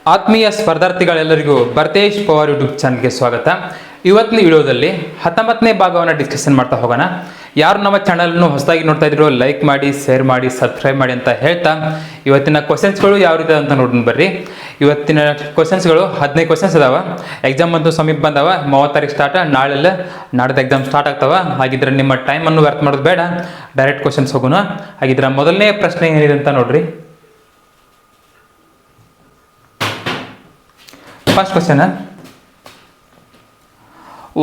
ಆತ್ಮೀಯ ಸ್ಪರ್ಧಾರ್ಥಿಗಳೆಲ್ಲರಿಗೂ ಭರತೇಶ್ ಪವಾರ್ ಯೂಟ್ಯೂಬ್ ಚಾನಲ್ಗೆ ಸ್ವಾಗತ. ಇವತ್ತಿನ ವಿಡಿಯೋದಲ್ಲಿ 19ನೇ ಭಾಗವನ್ನು ಡಿಸ್ಕಷನ್ ಮಾಡ್ತಾ ಹೋಗೋಣ. ಯಾರು ನಮ್ಮ ಚಾನಲ್ನು ಹೊಸದಾಗಿ ನೋಡ್ತಾ ಇದ್ರು ಲೈಕ್ ಮಾಡಿ, ಶೇರ್ ಮಾಡಿ, ಸಬ್ಸ್ಕ್ರೈಬ್ ಮಾಡಿ ಅಂತ ಹೇಳ್ತಾ ಇವತ್ತಿನ ಕ್ವಶನ್ಸ್ಗಳು ಯಾವ ರೀತಿ ಅಂತ ನೋಡೋಣ ಬರ್ರಿ. ಇವತ್ತಿನ ಕ್ವಶನ್ಸ್ಗಳು 15 ಕ್ವಶನ್ಸ್ ಅದಾವ. ಎಕ್ಸಾಮ್ ಅಂತೂ ಸಮೀಪ ಬಂದವ. 30 ತಾರೀಕು ಸ್ಟಾರ್ಟ್, ನಾಡ್ದು ಎಕ್ಸಾಮ್ ಸ್ಟಾರ್ಟ್ ಆಗ್ತಾವ. ಹಾಗಿದ್ರೆ ನಿಮ್ಮ ಟೈಮನ್ನು ವ್ಯರ್ಥ ಮಾಡೋದು ಬೇಡ, ಡೈರೆಕ್ಟ್ ಕ್ವಶನ್ಸ್ ಹೋಗೋಣ. ಹಾಗಿದ್ರೆ ಮೊದಲನೇ ಪ್ರಶ್ನೆ ಏನಿದೆ ಅಂತ ನೋಡ್ರಿ. ಫಸ್ಟ್ ಕ್ವಶನ್,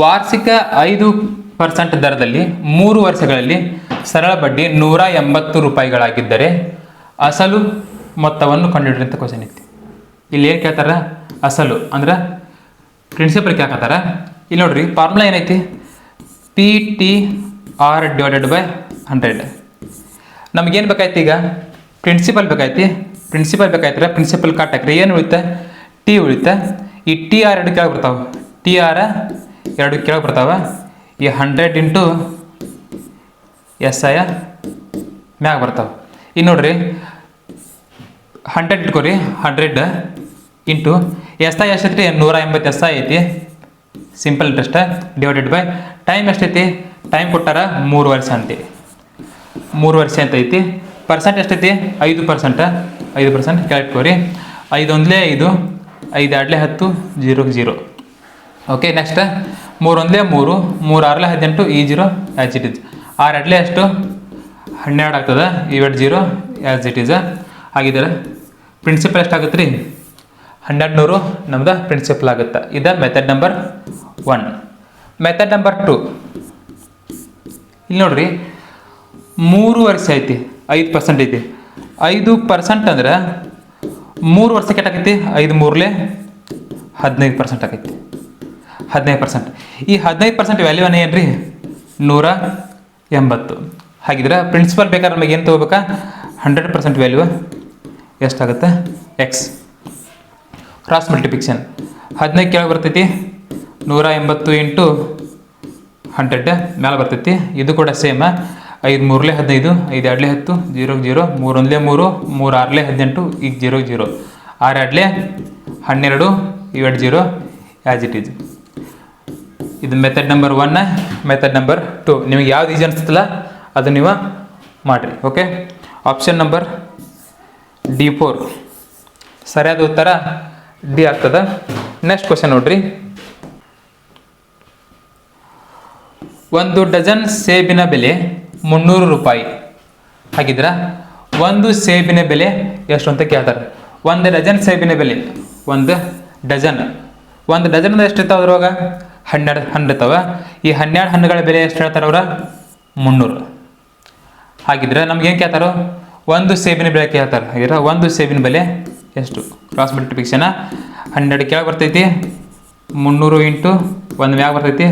ವಾರ್ಷಿಕ 5% ದರದಲ್ಲಿ 3 ವರ್ಷಗಳಲ್ಲಿ ಸರಳ ಬಡ್ಡಿ 180 ರೂಪಾಯಿಗಳಾಗಿದ್ದರೆ ಅಸಲು ಮೊತ್ತವನ್ನು ಕಂಡುಹಿಡಿರಿ ಅಂತ ಕ್ವಶನ್ ಐತಿ. ಇಲ್ಲಿ ಏನು ಕೇಳ್ತಾರ? ಅಸಲು ಅಂದ್ರೆ ಪ್ರಿನ್ಸಿಪಲ್ ಕೇಳ್ತಾರ. ಇಲ್ಲಿ ನೋಡ್ರಿ, ಫಾರ್ಮುಲಾ ಏನೈತಿ? PTR divided by 100. ನಮಗೇನು ಬೇಕಾಯ್ತು ಈಗ? ಪ್ರಿನ್ಸಿಪಲ್ ಬೇಕಾಯ್ತಿ. ಪ್ರಿನ್ಸಿಪಲ್ ಕಟ್ ಹಾಕ್ರಿ. ಏನು ಉಳಿತ? ಟಿ ಉಳಿತ. ಈ ಟಿ ಆರ್ 2 ಕೆಳಗೆ ಬರ್ತಾವೆ. ಟಿ ಆರ್ 2 ಕೆಳಗೆ ಬರ್ತಾವೆ. ಈ 100 ಇಂಟು SI ಮ್ಯಾಗ ಬರ್ತಾವೆ. ಇನ್ನು ನೋಡ್ರಿ, 100 ಇಟ್ಕೊರಿ. 100 ಇಂಟು SI ಎಷ್ಟೈತಿ? 180 SI ಐತಿ. Simple interest divided by time ಎಷ್ಟೈತಿ? ಟೈಮ್ ಕೊಟ್ಟಾರ 3 ವರ್ಷ ಅಂತಿ. 3 ವರ್ಷ ಅಂತ ಐತಿ. ಪರ್ಸೆಂಟ್ ಎಷ್ಟೈತಿ? 5%. ಕೆಳಗಿಟ್ಕೋರಿ. 5 ಒಂದಲೇ 5, 5 2 10, 0 0. ಓಕೆ, ನೆಕ್ಸ್ಟ್ 3 1 3, 3 6 18, ಈ 0 ಆ್ಯಸ್ ಇಟ್ ಇಸ್. 6 2 ಎಷ್ಟು? 12 ಆಗ್ತದೆ. ಇವೆರಡು 0 ಆ್ಯಸ್ ಇಟ್ ಈಸ್. ಹಾಗಿದ್ರೆ ಪ್ರಿನ್ಸಿಪಲ್ ಎಷ್ಟಾಗುತ್ತೆ ರೀ? 1200 ನಮ್ದು ಪ್ರಿನ್ಸಿಪಲ್ ಆಗುತ್ತೆ. ಇದು ಮೆಥಡ್ ನಂಬರ್ 1. ಮೆಥಡ್ ನಂಬರ್ 2, ಇಲ್ಲಿ ನೋಡ್ರಿ, 3 ವರ್ಷ ಐತಿ, 5% ಐತಿ. 5% ಅಂದ್ರೆ 3 ವರ್ಷಕ್ಕೆ ಎಷ್ಟಾಗೈತಿ? 5 3 15% ಆಗೈತಿ. 15%. ಈ 15% ವ್ಯಾಲ್ಯೂನ ಏನು ರೀ? 180. ಹಾಗಿದ್ರೆ ಪ್ರಿನ್ಸಿಪಲ್ ಬೇಕಾದ್ರೆ ನಮಗೆ ಏನು ತೊಗೋಬೇಕಾ? 100% ವ್ಯಾಲ್ಯೂ ಎಷ್ಟಾಗುತ್ತೆ? X. ಕ್ರಾಸ್ ಮಲ್ಟಿಪ್ಲಿಕೇಶನ್ 15 ಕೆಳಗೆ ಬರ್ತೈತಿ. 180 ಇಂಟು 100 ಮೇಲೆ ಬರ್ತೈತಿ. ಇದು ಕೂಡ ಸೇಮ್. 5 3 15, 5 2 10, 0 0, 3 1 3, 3 6 18, ಈಗ 0 0, 6 2 12, ಇವೆರಡು 0 ಆ್ಯಸ್ ಇಟ್ ಈಸ್. ಇದು ಮೆಥಡ್ ನಂಬರ್ 1. ಮೆಥಡ್ ನಂಬರ್ 2 ನಿಮಗೆ ಯಾವ್ದು ಈಜಿ ಅನಿಸ್ತಲ್ಲ ಅದು ನೀವು ಮಾಡಿರಿ. ಓಕೆ, ಆಪ್ಷನ್ ನಂಬರ್ D4 ಸರಿಯಾದ ಉತ್ತರ ಡಿ ಆಗ್ತದೆ. ನೆಕ್ಸ್ಟ್ ಕ್ವಶನ್ ನೋಡ್ರಿ. 1 ಡಜನ್ ಸೇಬಿನ ಬೆಲೆ 300 ರೂಪಾಯಿ. ಹಾಗಿದ್ರೆ 1 ಸೇಬಿನ ಬೆಲೆ ಎಷ್ಟು ಅಂತ ಕೇಳ್ತಾರೆ. 1 ಡಜನ್ ಸೇಬಿನ ಬೆಲೆ, 1 ಡಜನ್ ಅಂದ್ರೆ ಎಷ್ಟು ಇರ್ತಾವ ಅದ್ರೊಳಗೆ? 12 ಹಣ್ಣು ಇರ್ತಾವ. ಈ 12 ಹಣ್ಣುಗಳ ಬೆಲೆ ಎಷ್ಟು ಹೇಳ್ತಾರೆ ಅವ್ರ? 300. ಹಾಗಿದ್ರೆ ನಮ್ಗೆ ಏನು ಕೇಳ್ತಾರೋ? 1 ಸೇಬಿನ ಬೆಲೆ ಕೇಳ್ತಾರೆ. ಹಾಗಿದ್ರೆ 1 ಸೇಬಿನ ಬೆಲೆ ಎಷ್ಟು? ಕ್ರಾಸ್ ಮಲ್ಟಿಪ್ಲಿಕೇಶನ್ 12 ಕೆಳಗೆ ಬರ್ತೈತಿ. 300 ಇಂಟು 1 ಮ್ಯಾಗ ಬರ್ತೈತಿ.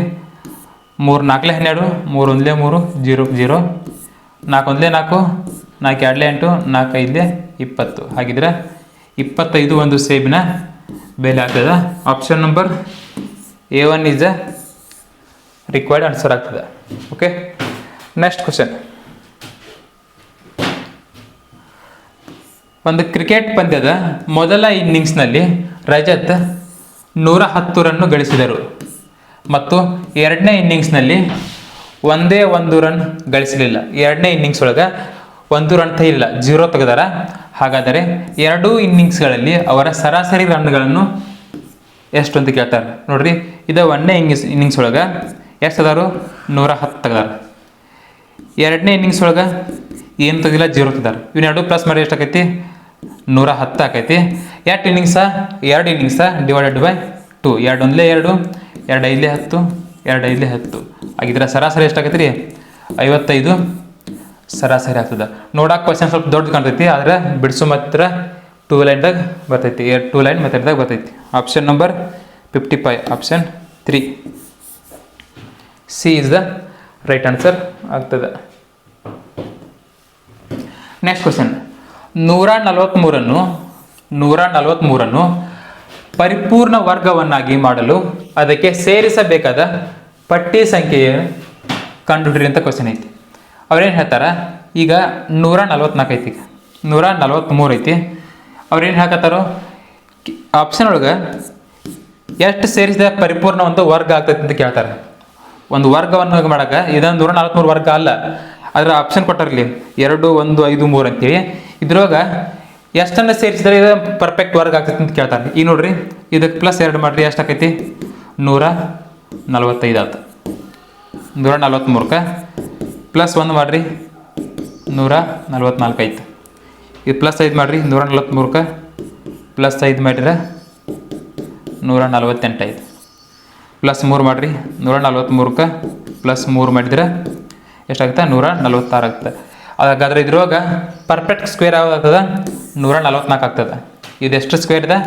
3 4 12, 3 1 3, 0 0, 4 1 4, 4 2 8, 4 5 20. ಹಾಗಿದ್ರೆ 25 1 ಸೇಬಿನ ಬೆಲೆ ಆಗ್ತದೆ. Option number A1 is a required answer ಆಗ್ತದೆ. Okay, next question. ಒಂದು ಕ್ರಿಕೆಟ್ ಪಂದ್ಯದ ಮೊದಲ ಇನ್ನಿಂಗ್ಸ್ನಲ್ಲಿ ರಜತ್ 110 ರನ್ ಗಳಿಸಿದರು ಮತ್ತು ಎರಡನೇ ಇನ್ನಿಂಗ್ಸ್ನಲ್ಲಿ ಒಂದೇ 1 ರನ್ ಗಳಿಸಲಿಲ್ಲ. ಎರಡನೇ ಇನ್ನಿಂಗ್ಸ್ ಒಳಗೆ 1 ರನ್ ಇಲ್ಲ, 0 ತೆಗೆದಾರ. ಹಾಗಾದರೆ 2 ಇನ್ನಿಂಗ್ಸ್ಗಳಲ್ಲಿ ಅವರ ಸರಾಸರಿ ರನ್ಗಳನ್ನು ಎಷ್ಟು ಅಂತ ಕೇಳ್ತಾರೆ. ನೋಡ್ರಿ, ಇದು 1ನೇ ಇನ್ನಿಂಗ್ಸ್ ಒಳಗೆ ಎಷ್ಟು ಅದಾರು? 110 ತೆಗೆದಾರ. ಎರಡನೇ ಇನ್ನಿಂಗ್ಸ್ ಒಳಗೆ ಏನು ತೆಗಿಲ್ಲ, 0 ತೆಗೆದಾರ. ಇವ್ನ 2 ಪ್ಲಸ್ ಮಾಡಿ ಎಷ್ಟಾಕೈತಿ? 110 ಆಕೈತಿ. 2 ಇನ್ನಿಂಗ್ಸ ಡಿವೈಡೆಡ್ ಬೈ 2. 2 1 2, 2 5 10, 2 5 10. ಹಾಗಿದ್ರೆ ಸರಾಸರಿ ಎಷ್ಟಾಗೈತಿ ರೀ? 55 ಸರಾಸರಿ ಆಗ್ತದೆ. ನೋಡಕ್ಕೆ ಕ್ವಶನ್ ಸ್ವಲ್ಪ ದೊಡ್ಡ ಕಾಣ್ತೈತಿ, ಆದರೆ ಬಿಡಿಸು ಮಾತ್ರ 2 ಲೈನ್ದಾಗ ಬರ್ತೈತಿ. 2 ಲೈನ್ ಮೆಥಡ್ದಾಗ ಬರ್ತೈತಿ. Option number 55, option 3 c is the right answer ಆಗ್ತದೆ. Next question. 143 ಪರಿಪೂರ್ಣ ವರ್ಗವನ್ನಾಗಿ ಮಾಡಲು ಅದಕ್ಕೆ ಸೇರಿಸಬೇಕಾದ ಪಟ್ಟಿ ಸಂಖ್ಯೆಯನ್ನು ಕಂಡುಹಿಡಿರಿ ಅಂತ ಕ್ವಶನ್ ಐತಿ. ಅವ್ರೇನು ಹೇಳ್ತಾರ? ಈಗ 144 ಐತಿ, 143 ಐತಿ. ಅವ್ರೇನು ಹಾಕತ್ತಾರೋ? ಆಪ್ಷನ್ ಒಳಗೆ ಎಷ್ಟು ಸೇರಿಸಿದ ಪರಿಪೂರ್ಣ ಒಂದು ವರ್ಗ ಆಗ್ತೈತೆ ಅಂತ ಕೇಳ್ತಾರೆ. ಒಂದು ವರ್ಗವನ್ನು ಮಾಡಕ್ಕೆ ಇದೊಂದು 143 ವರ್ಗ ಅಲ್ಲ, ಅದರ ಆಪ್ಷನ್ ಕೊಟ್ಟಾರಲ್ಲಿ 2, 1, 5, 3 ಅಂತೇಳಿ. ಇದ್ರೊಳಗೆ ಎಷ್ಟನ್ನು ಸೇರಿಸಿದ್ರೆ ಇದು ಪರ್ಫೆಕ್ಟ್ ವರ್ಗ ಆಗ್ತೈತೆ ಅಂತ ಕೇಳ್ತಾರೆ. ಈಗ ನೋಡ್ರಿ, ಇದಕ್ಕೆ +2 ಮಾಡಿರಿ ಎಷ್ಟಾಕೈತಿ? 145 ಆಯ್ತು. 143ಕ್ಕೆ +1 ಮಾಡಿರಿ 144 ಆಯ್ತು. ಇದು +5 ಮಾಡಿರಿ 143ಕ್ಕೆ +5 ಮಾಡಿದ್ರೆ 148 ಆಯ್ತು. +3 ಮಾಡಿರಿ 143ಕ್ಕೆ +3 ಮಾಡಿದ್ರೆ ಎಷ್ಟಾಗುತ್ತೆ? 146 ಆಗ್ತದೆ. ಹಾಗಾದ್ರೆ ಇದ್ರೊಳಗೆ ಪರ್ಫೆಕ್ಟ್ ಸ್ಕ್ವೇರ್ ಯಾವ್ದು ಆಗ್ತದೆ? 144 ಆಗ್ತದೆ. ಇದೆಷ್ಟು ಸ್ಕ್ವೇರ್ ಇದೆ?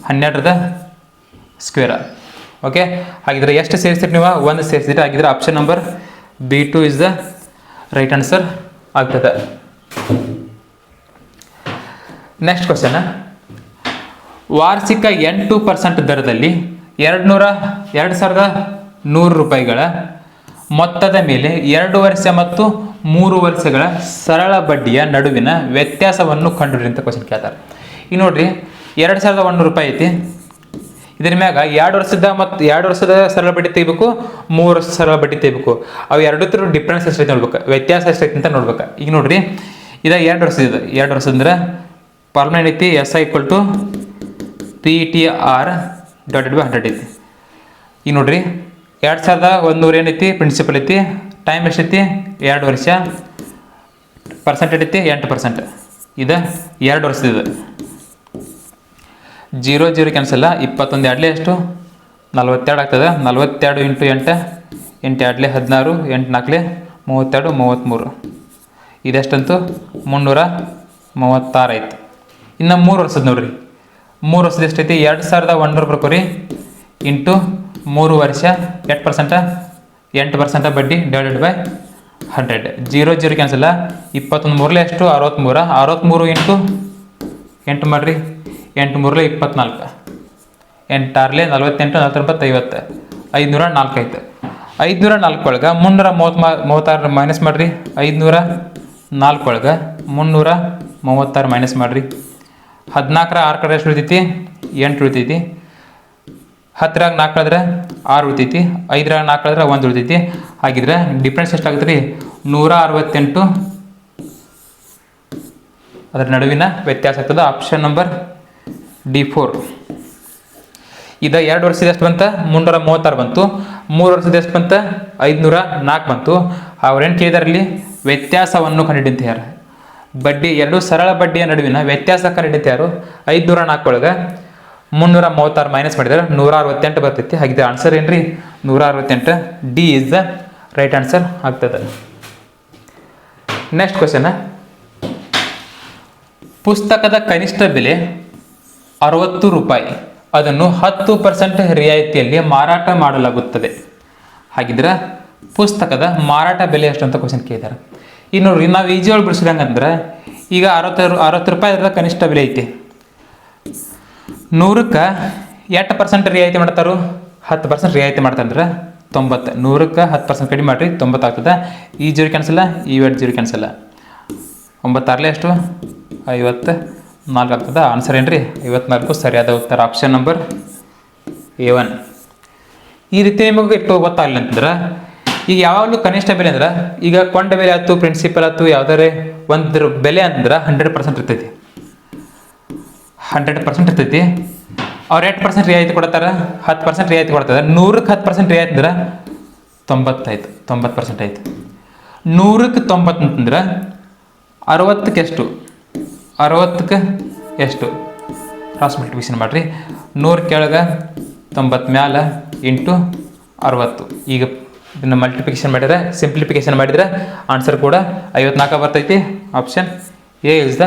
12ದ ಸ್ಕ್ವೇರ್. ಓಕೆ, ಹಾಗಿದ್ರೆ ಎಷ್ಟು ಸೇರಿಸಿರಿ ನೀವು? 1 ಸೇರಿಸಿದ್ರೆ. ಹಾಗಿದ್ರೆ option number B2 is the right answer ಆಗ್ತದೆ. ನೆಕ್ಸ್ಟ್ ಕ್ವಶನ್, ವಾರ್ಷಿಕ 8% ದರದಲ್ಲಿ 2,100 ರೂಪಾಯಿಗಳ ಮೊತ್ತದ ಮೇಲೆ 2 ವರ್ಷ ಮತ್ತು 3 ವರ್ಷಗಳ ಸರಳ ಬಡ್ಡಿಯ ನಡುವಿನ ವ್ಯತ್ಯಾಸವನ್ನು ಕಂಡುಹಿಡಿಯಿರಿ ಅಂತ ಕ್ವಶನ್ ಕೇಳ್ತಾರೆ. ಈಗ ನೋಡ್ರಿ, 2,100 ರೂಪಾಯಿ ಐತಿ. ಇದ್ರ ಮ್ಯಾಗ 2 ವರ್ಷದ ಸರಳ ಬಡ್ಡಿ ತೆಗಿಬೇಕು, 3 ವರ್ಷದ ಸರಳ ಬಡ್ಡಿ ತೆಗಿಬೇಕು. ಅವು ಎರಡೂ ಡಿಫ್ರೆನ್ಸ್ ಎಷ್ಟೈತೆ ನೋಡ್ಬೇಕು, ವ್ಯತ್ಯಾಸ ಎಷ್ಟೈತೆ ಅಂತ ನೋಡ್ಬೇಕು. ಈಗ ನೋಡ್ರಿ, ಇದು 2 ವರ್ಷದ 2 ವರ್ಷ ಅಂದ್ರೆ ಫಾರ್ಮುಲಾ ಏನೈತಿ? SI = PTR / 100 ಐತಿ. ಈಗ ನೋಡ್ರಿ, 2,100 ಏನೈತಿ? ಪ್ರಿನ್ಸಿಪಲ್ ಐತಿ. ಟೈಮ್ ಎಷ್ಟೈತಿ? 2 ವರ್ಷ. ಪರ್ಸೆಂಟೇಜ್ ಐತಿ 8%. ಇದು 2 ವರ್ಷದ. 0 0 ಕ್ಯಾನ್ಸಲ್. 21 2 ಎಷ್ಟು? 42 ಆಗ್ತದೆ. 42 × 8 8 2 16 8 4 32 33. ಇದೆಷ್ಟಂತೂ 336 ಆಯ್ತು. ಇನ್ನು 3 ವರ್ಷದ ನೋಡ್ರಿ, 3 ವರ್ಷದ ಎಷ್ಟೈತಿ? 2,100 ಬರ್ಕೋರಿ ಇಂಟು 3 ವರ್ಷ. 8%. 8% ಬಡ್ಡಿ ಡಿವೈಡೆಡ್ ಬೈ 100. 0 0 ಕ್ಯಾನ್ಸಲ್. 21 3 ಎಷ್ಟು? 63. 63 ಇಂಟು 8 ಮಾಡಿರಿ. 8 3 24. 8 6 48 49 50. 504 ಆಯ್ತು. 504 ಒಳಗೆ 336 ಮೈನಸ್ ಮಾಡಿರಿ. 504 ಒಳಗೆ 336 ಮೈನಸ್ ಮಾಡಿರಿ. 14 6 ಕಡೆ ಎಷ್ಟು ಉಳಿತೈತಿ? 8 ಉಳಿತೈತಿ. 10 4 ಕಳೆದ್ರೆ 6 ಉಳಿತೈತಿ. 5 4 ಕಳೆದ್ರೆ 1 ಉಳಿತೈತಿ. ಹಾಗಿದ್ರೆ ಡಿಫ್ರೆನ್ಸ್ ಎಷ್ಟಾಗುತ್ತೆ ರೀ? 168. ಅದರ ನಡುವಿನ ವ್ಯತ್ಯಾಸ ಆಗ್ತದೆ. Option number D4. ಇದು 2 ವರ್ಷದ ಎಷ್ಟು ಬಂತ? 336 ಬಂತು. 3 ವರ್ಷದ ಎಷ್ಟು ಬಂತ? 504 ಬಂತು. ಅವ್ರೇನು ಕೇಳಿದಾರಲ್ಲಿ? ವ್ಯತ್ಯಾಸವನ್ನು ಕಂಡುಹಿಡಿದಂತೆ ಯಾರು? ಬಡ್ಡಿ, 2 ಸರಳ ಬಡ್ಡಿಯ ನಡುವಿನ ವ್ಯತ್ಯಾಸ ಕಂಡುಹಿಡಿದಂತೆ ಯಾರು? 504 ಒಳಗೆ 336 ಮೈನಸ್ ಮಾಡಿದ್ರೆ 168 ಬರ್ತೈತಿ. ಹಾಗಿದ್ರೆ ಆನ್ಸರ್ ಏನ್ರಿ? 168. D is the right answer ಆಗ್ತದೆ. ನೆಕ್ಸ್ಟ್ ಕ್ವಶನ್, ಪುಸ್ತಕದ ಕನಿಷ್ಠ ಬೆಲೆ 60 ರೂಪಾಯಿ. ಅದನ್ನು 10% ರಿಯಾಯಿತಿಯಲ್ಲಿ ಮಾರಾಟ ಮಾಡಲಾಗುತ್ತದೆ. ಹಾಗಿದ್ರೆ ಪುಸ್ತಕದ ಮಾರಾಟ ಬೆಲೆ ಎಷ್ಟು ಅಂತ ಕ್ವಶನ್ ಕೇಳಿದ್ದಾರೆ. ಈಗ ನೋಡ್ರಿ, ನಾವು ಈಜಿ ಒಳಗೆ ಬಿಡಿಸಿದಂಗಂದ್ರೆ ಈಗ 60 ರೂಪಾಯಿ ಅದರ ಕನಿಷ್ಠ ಬೆಲೆ ಐತಿ. 100ಕ್ಕೆ 8% ರಿಯಾಯಿತಿ ಮಾಡ್ತಾರೋ? 10% ರಿಯಾಯಿತಿ ಮಾಡ್ತಾರಂದ್ರೆ 90. 100ಕ್ಕೆ 10% ಕಡಿಮೆ ಮಾಡಿರಿ 90 ಆಗ್ತದೆ. ಈ 0 ಕ್ಯಾನ್ಸಲ್, ಈ 0 ಕ್ಯಾನ್ಸಲ್. 9 6 ಎಷ್ಟು? 54 ಆಗ್ತದೆ. ಆನ್ಸರ್ ಏನ್ರಿ? 54 ಸರಿಯಾದ ಉತ್ತರ. Option number A1. ಈ ರೀತಿ ನಿಮಗೆ ಇಟ್ಟು ಗೊತ್ತಾಗಲಿಲ್ಲ ಅಂತಂದ್ರೆ, ಈಗ ಯಾವಾಗಲೂ ಕನಿಷ್ಠ ಬೆಲೆ ಅಂದ್ರೆ, ಈಗ ಕೊಂಡ ಬೆಲೆ ಆಯ್ತು, ಪ್ರಿನ್ಸಿಪಲ್ ಆಯ್ತು, ಯಾವುದಾರೆ ಒಂದ್ರ ಬೆಲೆ ಅಂದ್ರೆ 100% ಇರ್ತೈತಿ. 100% ಇರ್ತೈತಿ. ಅವ್ರು 8% ರಿಯಾಯಿತಿ ಕೊಡ್ತಾರೆ, 10% ರಿಯಾಯಿತಿ ಕೊಡ್ತಾರೆ. 100ಕ್ಕೆ 10% ರಿಯಾಯಿತಿ ಅಂದ್ರೆ 90 ಆಯ್ತು, 90% ಆಯ್ತು. 100ಕ್ಕೆ 90 ಅಂತಂದ್ರೆ 60ಕ್ಕೆ ಎಷ್ಟು? 60ಕ್ಕೆ ಎಷ್ಟು? ಕ್ರಾಸ್ ಮಲ್ಟಿಪ್ಲಿಕೇಶನ್ ಮಾಡಿರಿ. 100 ಕೆಳಗೆ 90 ಮ್ಯಾಲ ಇಂಟು 60. ಈಗ ಇದನ್ನು ಮಲ್ಟಿಪ್ಲಿಕೇಶನ್ ಮಾಡಿದರೆ, ಸಿಂಪ್ಲಿಫಿಕೇಶನ್ ಮಾಡಿದರೆ ಆನ್ಸರ್ ಕೂಡ 54 ಬರ್ತೈತಿ. Option A is the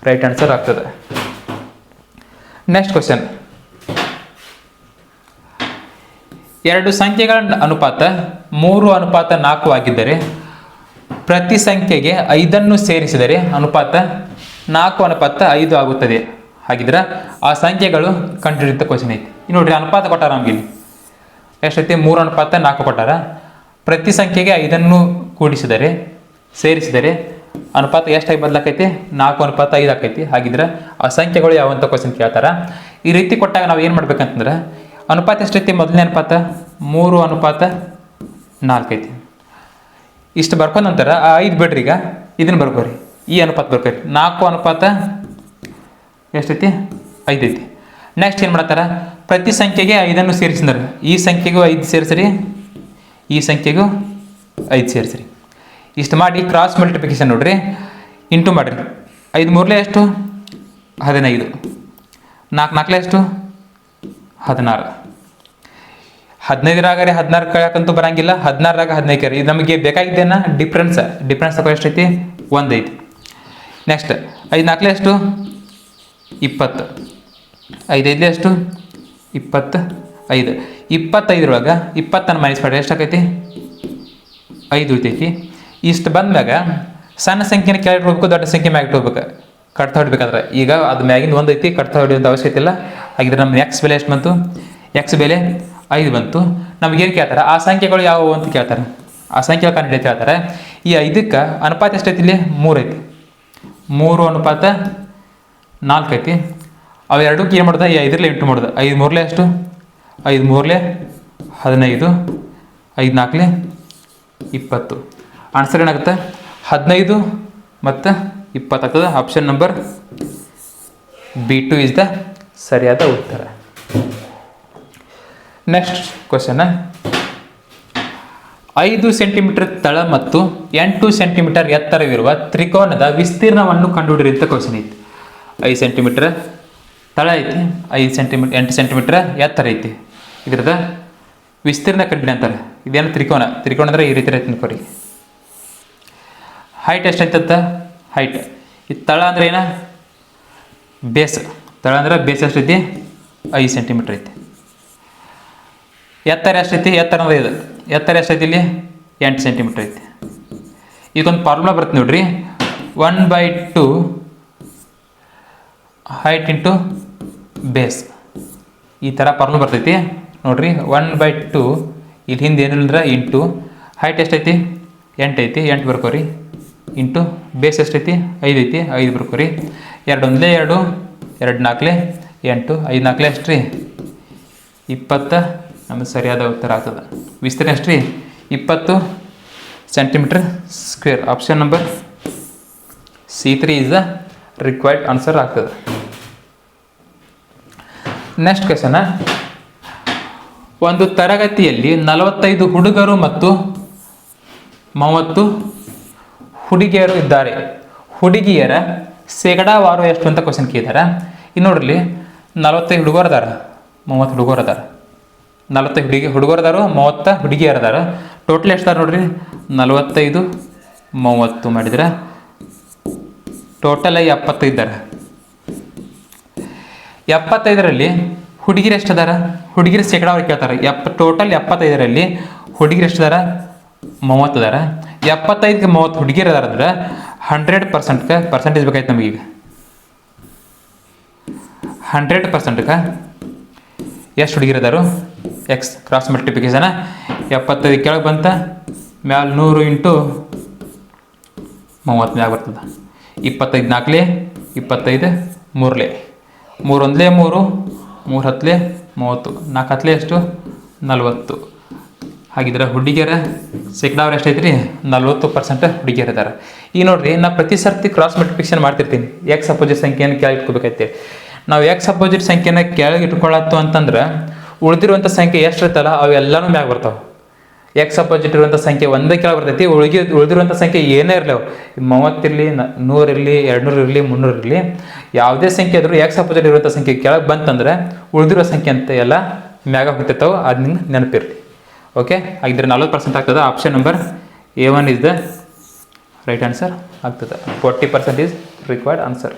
right answer ಆಗ್ತದೆ. ನೆಕ್ಸ್ಟ್ ಕ್ವಶನ್, 2 ಸಂಖ್ಯೆಗಳ ಅನುಪಾತ 3:4 ಆಗಿದ್ದರೆ ಪ್ರತಿ ಸಂಖ್ಯೆಗೆ 5 ಸೇರಿಸಿದರೆ ಅನುಪಾತ 4:5 ಆಗುತ್ತದೆ. ಹಾಗಿದ್ರೆ ಆ ಸಂಖ್ಯೆಗಳು ಕಂಡುಹಿಡಿದ ಕ್ವಶನ್ ಐತಿ. ನೋಡ್ರಿ, ಅನುಪಾತ ಕೊಟ್ಟಾರ ನಮ್ಗೆ ಇಲ್ಲಿ ಎಷ್ಟೈತಿ? 3:4 ಕೊಟ್ಟಾರ. ಪ್ರತಿ ಸಂಖ್ಯೆಗೆ 5 ಕೂಡಿಸಿದರೆ, ಸೇರಿಸಿದರೆ ಅನುಪಾತ ಎಷ್ಟಾಗಿ ಬದಲಾಕೈತಿ? 4:5 ಆಕೈತಿ. ಹಾಗಿದ್ರೆ ಆ ಸಂಖ್ಯೆಗಳು ಯಾವಂತ ಕ್ವಶನ್ ಕೇಳ್ತಾರ. ಈ ರೀತಿ ಕೊಟ್ಟಾಗ ನಾವು ಏನು ಮಾಡ್ಬೇಕಂತಂದ್ರೆ ಅನುಪಾತ ಎಷ್ಟೈತಿ? ಮೊದಲನೇ ಅನುಪಾತ 3:4 ಐತಿ. ಇಷ್ಟು ಬರ್ಕೊಂಡ ನಂತರ ಆ 5 ಬಿಡ್ರಿ, ಈಗ ಇದನ್ನು ಬರ್ಕೋರಿ, ಈ ಅನುಪಾತ ಬರ್ಕೋರಿ. 4:5 ಎಷ್ಟೈತಿ? 5 ಐತಿ. ನೆಕ್ಸ್ಟ್ ಏನು ಮಾಡ್ತಾರೆ? ಪ್ರತಿ ಸಂಖ್ಯೆಗೆ 5 ಸೇರಿಸಿದ್ರೆ ಈ ಸಂಖ್ಯೆಗೂ 5 ಸೇರಿಸ್ರಿ, ಈ ಸಂಖ್ಯೆಗೂ 5 ಸೇರಿಸ್ರಿ. ಇಷ್ಟು ಮಾಡಿ ಕ್ರಾಸ್ ಮಲ್ಟಿಪ್ಲಿಕೇಶನ್ ನೋಡ್ರಿ, ಇಂಟು ಮಾಡಿರಿ. 5 ಮೂರಲೆ ಎಷ್ಟು? 15. 4 ನಾಲ್ಕಲೆ ಎಷ್ಟು? 16. 15ರಾಗ 16 ಕಳ್ಯಾಕಂತೂ ಬರಂಗಿಲ್ಲ, 16ರಾಗ 15 ಕರಿ. ಇದು ನಮಗೆ ಬೇಕಾಗಿದ್ದೇನ ಡಿಫ್ರೆನ್ಸ್ ತಗೋ ಎಷ್ಟೈತಿ? 1 ಐತಿ. ನೆಕ್ಸ್ಟ್ 5 ನಾಲ್ಕಲೆ ಎಷ್ಟು? 20. 5 ಐದಲೆ ಎಷ್ಟು? 25. 25ರೊಳಗೆ 20 ಮೈನಸ್ ಮಾಡಿರಿ, ಎಷ್ಟಾಕೈತಿ? 5 ಉಳಿತೈತಿ. ಇಷ್ಟು ಬಂದಾಗ ಸಣ್ಣ ಸಂಖ್ಯೆನ ಕೆಳಗೆ ಹೋಗ್ಬೇಕು, ದೊಡ್ಡ ಸಂಖ್ಯೆ ಮ್ಯಾಗ ಹೋಗ್ಬೇಕು. ಕಟ್ತಾ ಹೊಡ್ಬೇಕಾದ್ರೆ ಈಗ ಅದು ಮ್ಯಾಗಿಂದ 1 ಐತಿ, ಕಟ್ತಾ ಹೊಡಿಯೋಂಥ ಅವಶ್ಯಕತೆ ಇಲ್ಲ. ಹಾಗಿದ್ರೆ ನಮ್ಮ ಎಕ್ಸ್ ಬೆಲೆ ಎಷ್ಟು ಬಂತು? ಎಕ್ಸ್ ಬೆಲೆ 5 ಬಂತು. ನಮಗೇನು ಕೇಳ್ತಾರೆ? ಆ ಸಂಖ್ಯೆಗಳು ಯಾವುವು ಅಂತ ಕೇಳ್ತಾರೆ. ಆ ಸಂಖ್ಯೆಗಳು ಕಂಡು ಹೇಳ್ತಾರೆ. ಈ 5ಕ್ಕೆ ಅನುಪಾತ ಎಷ್ಟೈತಿ? ಇಲ್ಲಿ 3 ಐತಿ. 3:4 ಐತಿ. ಅವೆರಡಕ್ಕೆ ಏನು ಮಾಡ್ದೆ? ಈ 5ರಲ್ಲಿ ಇಂಟು ಮಾಡ್ದೆ. 5 ಮೂರಲೆ ಎಷ್ಟು? 5 ಮೂರಲೆ 15. 5 ನಾಲ್ಕಲೆ 20. ಆನ್ಸರ್ ಏನಾಗುತ್ತೆ? 15 ಮತ್ತು 20 ಆಗ್ತದೆ. Option number B2 is the ಸರಿಯಾದ ಉತ್ತರ. ನೆಕ್ಸ್ಟ್ ಕ್ವಶನ್, 5 ಸೆಂಟಿಮೀಟರ್ ತಳ ಮತ್ತು 8 ಸೆಂಟಿಮೀಟರ್ ಎತ್ತರವಿರುವ ತ್ರಿಕೋನದ ವಿಸ್ತೀರ್ಣವನ್ನು ಕಂಡುಹಿಡಿರಿ ಅಂತ ಕ್ವಶನ್ ಐತಿ. 5 ಸೆಂಟಿಮೀಟರ್ ತಳ ಐತಿ, 8 ಸೆಂಟಿಮೀಟರ್ ಎತ್ತರ ಐತಿ. ಇದ್ರದ ವಿಸ್ತೀರ್ಣ ಕಂಡುಹಿಡಿ ಅಂತಾರೆ. ಇದೇನು ತ್ರಿಕೋನ ಅಂದ್ರೆ ಈ ರೀತಿ ಐತಿ ಅನ್ಕೋರಿ. ಹೈಟ್ ಎಷ್ಟೈತಂತ? ಹೈಟ್ ಈ ತಳ ಅಂದ್ರೆ ಏನ? ಬೇಸ್. ತಳ ಅಂದ್ರೆ ಬೇಸ್ ಎಷ್ಟೈತಿ? 5 ಸೆಂಟಿಮೀಟರ್ ಐತಿ. ಎತ್ತರ ಎಷ್ಟೈತಿ? ಎತ್ತರ ಅಂದ್ರೆ ಇದು. ಎತ್ತರ ಎಷ್ಟೈತಿ? ಇಲ್ಲಿ 8 ಸೆಂಟಿಮೀಟರ್ ಐತಿ. ಈಗೊಂದು ಫಾರ್ಮುಲಾ ಬರುತ್ತೆ ನೋಡ್ರಿ, 1/2 ಹೈಟ್ ಇಂಟು ಬೇಸ್. ಈ ಥರ ಫಾರ್ಮುಲಾ ಬರ್ತೈತಿ ನೋಡ್ರಿ. 1/2 ಇಲ್ಲಿ ಹಿಂದೆ ಏನಿಲ್ಲ ಇಂಟು ಹೈಟ್ ಎಷ್ಟೈತಿ? 8 ಐತಿ, 8 ಬರ್ಕೋರಿ. ಇಂಟು ಬೇಸ್ ಎಷ್ಟೈತಿ? 5 ಐತಿ, 5 ಬರ್ಕೋರಿ. 2 1 2, 2 4 8, 5 4 ಎಷ್ಟು ರೀ? 20 ನಮಗೆ ಸರಿಯಾದ ಉತ್ತರ ಆಗ್ತದೆ. ವಿಸ್ತೀರ್ಣ ಎಷ್ಟು ರೀ? 20 centimetre square. Option number C3 is the required answer ಆಗ್ತದೆ. ನೆಕ್ಸ್ಟ್ ಕ್ವೆಶ್ಚನ್, ಒಂದು ತರಗತಿಯಲ್ಲಿ 45 ಹುಡುಗರು ಮತ್ತು 30 ಹುಡುಗಿಯರು ಇದ್ದಾರೆ. ಹುಡುಗಿಯರ ಶೇಕಡಾವಾರು ಎಷ್ಟು ಅಂತ ಕ್ವಶನ್ ಕೇಳಿದಾರೆ. ಇನ್ನು ನೋಡ್ರಿ, 45 ಹುಡುಗರು ಅದಾರ, 30 ಹುಡುಗರು ಅದಾರ. 40 ಹುಡುಗರು ಅದಾರು, 30 ಹುಡುಗಿಯರು ಅದಾರ. ಟೋಟಲ್ ಎಷ್ಟು ಅದಾರ ನೋಡ್ರಿ? 45 30 ಮಾಡಿದ್ರೆ ಟೋಟಲ್ 75 ಇದ್ದಾರೆ. 75ರಲ್ಲಿ ಹುಡುಗಿರು ಎಷ್ಟು ಅದಾರ? ಹುಡುಗಿರು ಶೇಕಡಾವಾರು ಕೇಳ್ತಾರೆ. ಟೋಟಲ್ 75ರಲ್ಲಿ ಹುಡುಗಿರು ಎಷ್ಟು ಅದಾರ? 30 ಅದಾರ. 75ಗೆ 30 ಹುಡುಗಿಯರು ಅದಾರ ಅಂದ್ರೆ 100% ಪರ್ಸೆಂಟೇಜ್ ಬೇಕಾಯ್ತು ನಮಗೀಗ. 100%ಕ್ಕೆ ಎಷ್ಟು ಹುಡುಗಿರು ಅದಾರು? ಎಕ್ಸ್ ಕ್ರಾಸ್ ಮಲ್ಟಿಪ್ಲಿಕೇಶನ್ 75 ಕೆಳಗೆ ಬಂತ ಮ್ಯಾಲ 100 ಇಂಟು 30 ಮ್ಯಾಗ ಬರ್ತದೆ. 25 4 25 3 3 1 3 3 10 30 4 10 ಎಷ್ಟು? 40. ಹಾಗಿದ್ರೆ ಹುಡುಗಿಯರ ಶೇಕಡಾವಾರು ಎಷ್ಟೈತ್ರಿ? 40% ಹುಡುಗಿಯರು ಇದ್ದಾರೆ. ಈಗ ನೋಡ್ರಿ, ನಾ ಪ್ರತಿ ಸರ್ತಿ ಕ್ರಾಸ್ ಮಲ್ಟಿಪ್ಲಿಕೇಶನ್ ಮಾಡ್ತಿರ್ತೀನಿ. ಎಕ್ಸ್ ಅಪೋಸಿಟ್ ಸಂಖ್ಯೆಯನ್ನು ಕೆಳಗೆ ಇಟ್ಕೋಬೇಕೈತೆ. ನಾವು ಎಕ್ಸ್ ಅಪೋಸಿಟ್ ಸಂಖ್ಯೆನ ಕೆಳಗೆ ಇಟ್ಕೊಳ್ಳತ್ತು ಅಂತಂದ್ರೆ ಉಳಿದಿರುವಂಥ ಸಂಖ್ಯೆ ಎಷ್ಟು ಇರ್ತಲ್ಲ ಅವೆಲ್ಲನೂ ಮ್ಯಾಗ ಬರ್ತಾವೆ. ಎಕ್ಸ್ ಅಪೋಸಿಟ್ ಇರುವಂಥ ಸಂಖ್ಯೆ ಒಂದೇ ಕೆಳಗೆ ಬರ್ತೈತಿ. ಉಳಿದಿರುವಂಥ ಸಂಖ್ಯೆ ಏನೇ ಇರಲಿ, 30 ಇರಲಿ, 100 ಇರಲಿ, 200 ಇರಲಿ, 300 ಇರಲಿ, ಯಾವುದೇ ಸಂಖ್ಯೆ ಆದರೂ ಎಕ್ಸ್ ಅಪೋಸಿಟ್ ಇರುವಂಥ ಸಂಖ್ಯೆ ಕೆಳಗೆ ಬಂತಂದ್ರೆ ಉಳಿದಿರೋ ಸಂಖ್ಯೆ ಅಂತ ಎಲ್ಲ ಮ್ಯಾಗ ಹೋಗ್ತಿರ್ತಾವೆ. ಅದನ್ನ ನೆನಪಿರಲಿ. ಓಕೆ, ಹಾಗಿದ್ರೆ 40% ಆಗ್ತದೆ. Option number A1 is the right answer ಆಗ್ತದೆ. 40% is required answer.